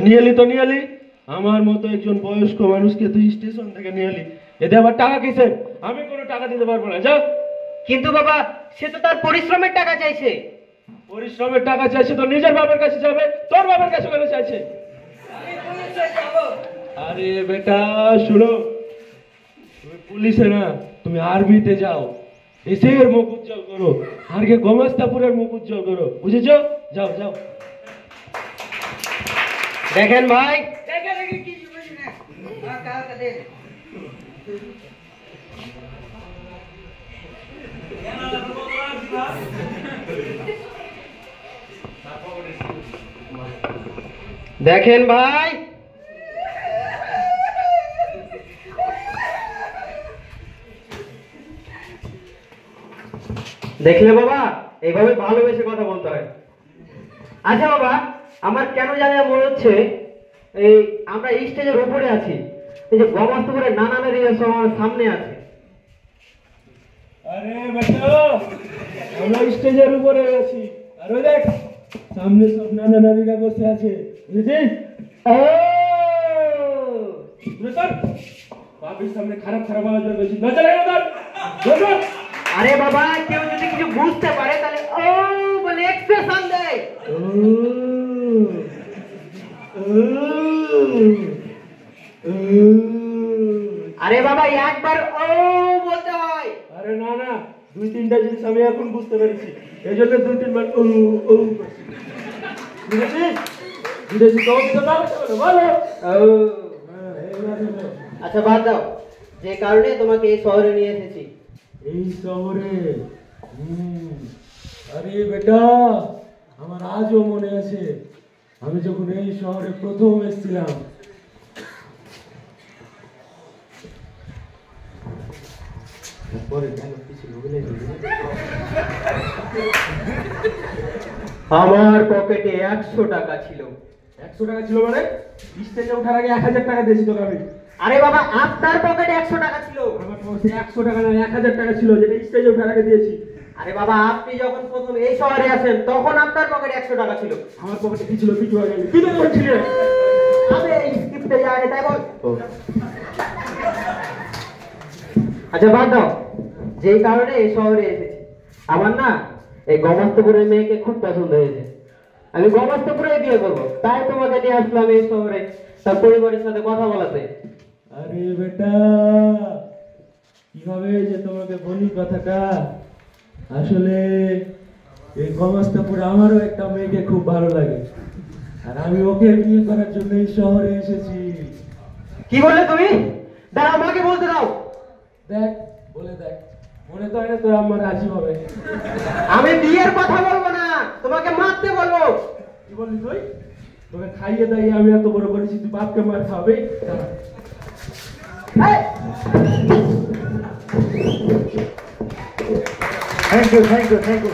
নিয়ে এলি তো নিয়ে এলি, আমার মতো একজন বয়স্ক মানুষকে তুই স্টেশন থেকে নিয়ে এলি, এতে আবার টাকা কিসের? আমি কোনো টাকা দিতে পারবো না, যা। কিন্তু বাবা, সে তো তার পরিশ্রমের টাকা চাইছে। পরিশ্রমের টাকা চাইছে তো নিজের বাবার কাছে যাবে, তোর বাবার কাছে কেন চাইছে? আরে বেটা শুনো, তুমি পুলিশে না, তুমি আর্মিতে যাও, দেশের মুখ উজ্জ্বল করো, আর কে গোমাস্তাপুরের মুখ উজ্জ্বল করো, বুঝেছ? যাও যাও। দেখেন ভাই, দেখেন ভাই, দেখলে বাবা, এইভাবে ভালোবেসে কথা বলতে হয়। আচ্ছা বাবা, আমার কেন জানি মনে হচ্ছে এই আমরা এই স্টেজের উপরে আছি, এই যে গোমাস্তপুরের নানা নারীরা সব আমার সামনে আছে। আরে বেটা, আমরা স্টেজের উপরে আছি, আর ওই দেখ সামনে সব নানা নারীরা বসে আছে, বুঝেছিস? বাবির সামনে খারাপ খারাপ আওয়াজ বেশি না চলে গেল। আরে বাবা, কেউ যদি কিছু বুঝতে পারে তাহলে ও বলে এক্সপ্রেশন দেয়। আরে বাবা, একবার ও বলতে হয়। আরে না না, দুই তিনটা জিনিস আমি এখন বুঝতে পেরেছি, এই জন্য দুই তিনবার ও ও বুঝেছিস? বুঝেছি তো, বলো। আচ্ছা বাদ দাও, যে কারণে তোমাকে এই শহরে নিয়ে এসেছি। এই শহরে? আরে বেটা, আমার আজও মনে আছে আমি যখন এই শহরে প্রথম এসেছিলাম। আমার পকেটে 100 টাকা ছিল। 100 টাকা ছিল মানে? স্টেজে ওঠার আগে 1000 টাকা দিয়েছি তোকে আমি। আরে বাবা, আপনার পকেটে 100 টাকা ছিল। আমার পকেটে 100 টাকা না 1000 টাকা ছিল, যেটা স্টেজে ওঠার আগে দিয়েছি। আরে বাবা, আপনি যখন প্রথম এই শহরে আসেন তখন আপনার পকেটে 100 টাকা ছিল। আমার পকেটে কি ছিল? কিছু আগে তুই তো বলছিলি। আরে এই স্ক্রিপ্টে যা আছে তাই বল। আচ্ছা বাদ দাও, যেই কারণে এই শহরে এসেছি, আমার না এই গোমাস্তপুরের মেয়েকে খুব পছন্দ হয়েছে, আমি গোমাস্তপুরে বিয়ে করব, তাই তোমাকে নিয়ে আসলাম এই শহরে তার পরিবারের সাথে কথা বলাতে। আরে বেটা, কিভাবে যে তোমাকে বলি কথাটা, আসলে এই গোমাস্তাপুরে আমারও একটা মেয়েকে খুব ভালো লাগে, আর আমি ওকে বিয়ে করার জন্য এই শহরে এসেছি। কি বললে তুমি? দাঁড়াও, আমাকে বলতে দাও। দেখ, বলে দেখ, মনে তো হয় না তোর আমার রাজি হবে। আমি বিয়ের কথা বলবো না, তোমাকে মারতে বলবো। কি বললি তুই? তোকে খাইয়ে দাইয়ে আমি এত বড় করেছি, তুই বাপকে মার খাওয়াবে? Thank you, thank you, thank you.